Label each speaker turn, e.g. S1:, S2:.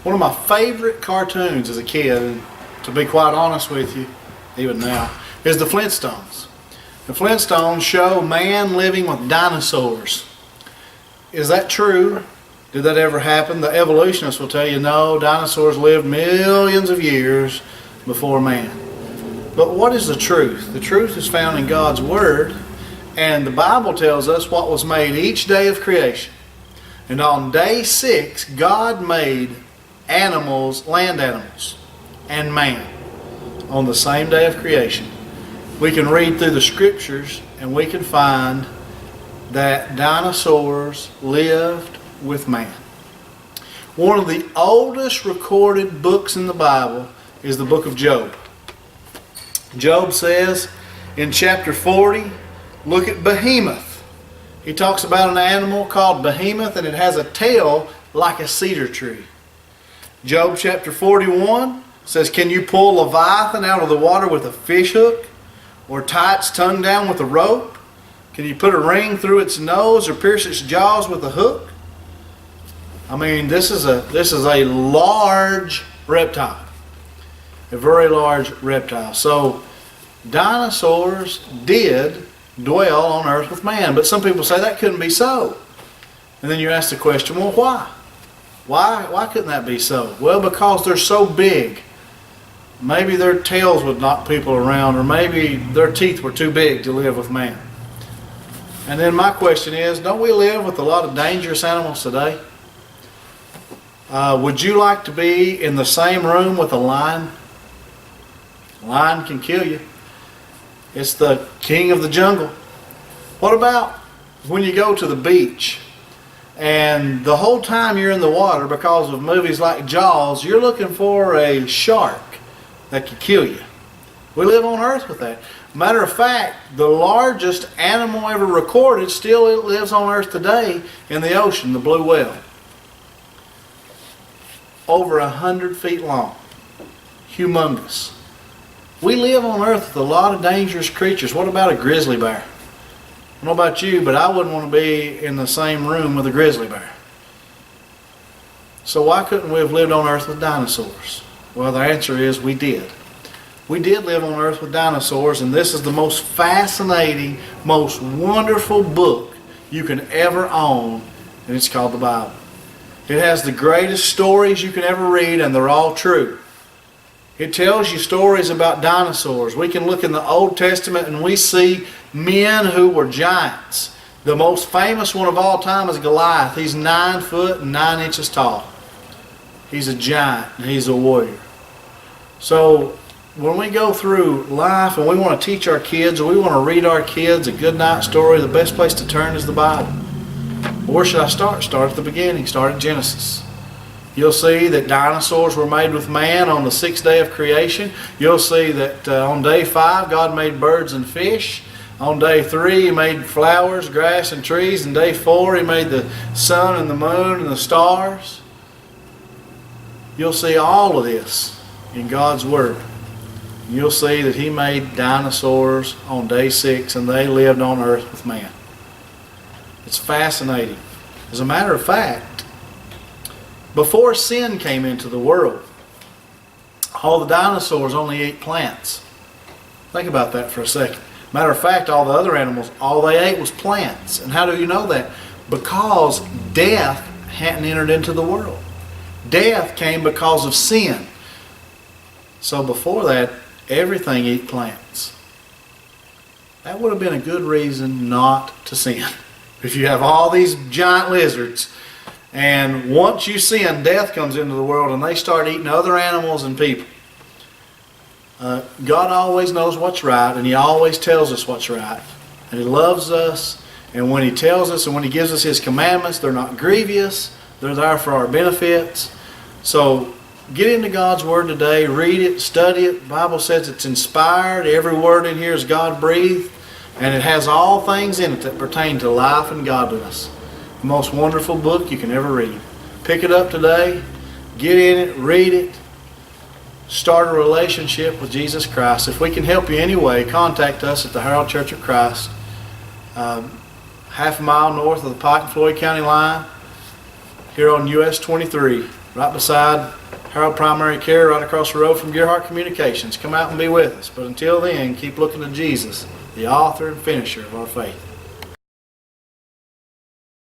S1: One of my favorite cartoons as a kid, and to be quite honest with you, even now, is the Flintstones. The Flintstones show man living with dinosaurs. Is that true? Did that ever happen? The evolutionists will tell you no, dinosaurs lived millions of years before man. But what is the truth? The truth is found in God's Word, and the Bible tells us what was made each day of creation. And on day 6, God made animals, land animals, and man on the same day of creation. We can read through the scriptures and we can find that dinosaurs lived with man. One of the oldest recorded books in the Bible is the book of Job. Job says in chapter 40, look at Behemoth. He talks about an animal called Behemoth, and it has a tail like a cedar tree. Job chapter 41 says, can you pull Leviathan out of the water with a fish hook, or tie its tongue down with a rope? Can you put a ring through its nose or pierce its jaws with a hook? I mean, this is a large reptile. A very large reptile. So dinosaurs did dwell on earth with man. But some people say that couldn't be so. And then you ask the question, well, why? Why couldn't that be so? Well, because they're so big. Maybe their tails would knock people around, or maybe their teeth were too big to live with man. And then my question is, don't we live with a lot of dangerous animals today? Would you like to be in the same room with a lion? A lion can kill you. It's the king of the jungle. What about when you go to the beach and the whole time you're in the water, because of movies like Jaws, you're looking for a shark that could kill you? We live on earth with that. Matter of fact, the largest animal ever recorded still lives on earth today in the ocean, the blue whale. Over 100 feet long. Humongous. We live on earth with a lot of dangerous creatures. What about a grizzly bear? I don't know about you, but I wouldn't want to be in the same room with a grizzly bear. So why couldn't we have lived on earth with dinosaurs? Well, the answer is we did. We did live on earth with dinosaurs, and this is the most fascinating, most wonderful book you can ever own, and it's called the Bible. It has the greatest stories you can ever read, and they're all true. It tells you stories about dinosaurs. We can look in the Old Testament and we see men who were giants. The most famous one of all time is Goliath. He's 9 foot and 9 inches tall. He's a giant and he's a warrior. So when we go through life and we want to teach our kids, or we want to read our kids a good night story, the best place to turn is the Bible. Where should I start? Start at the beginning. Start at Genesis. You'll see that dinosaurs were made with man on the 6th day of creation. You'll see that on day 5 God made birds and fish. On day 3 He made flowers, grass and trees. And day 4 He made the sun and the moon and the stars. You'll see all of this in God's Word. You'll see that He made dinosaurs on day 6 and they lived on earth with man. It's fascinating. As a matter of fact, before sin came into the world, all the dinosaurs only ate plants. Think about that for a second. Matter of fact, all the other animals, all they ate was plants. And how do you know that? Because death hadn't entered into the world. Death came because of sin. So before that, everything ate plants. That would have been a good reason not to sin. If you have all these giant lizards, and once you sin, death comes into the world and they start eating other animals and people. God always knows what's right, and He always tells us what's right. And He loves us, and when He tells us and when He gives us His commandments, they're not grievous. They're there for our benefits. So get into God's Word today. Read it, study it. The Bible says it's inspired. Every word in here is God-breathed. And it has all things in it that pertain to life and godliness. The most wonderful book you can ever read. Pick it up today. Get in it. Read it. Start a relationship with Jesus Christ. If we can help you anyway, contact us at the Herald Church of Christ. Half a mile north of the Pike and Floyd County line. Here on US 23. right beside Harold Primary Care, right across the road from Gearhart Communications. Come out and be with us. But until then, keep looking to Jesus, the author and finisher of our faith.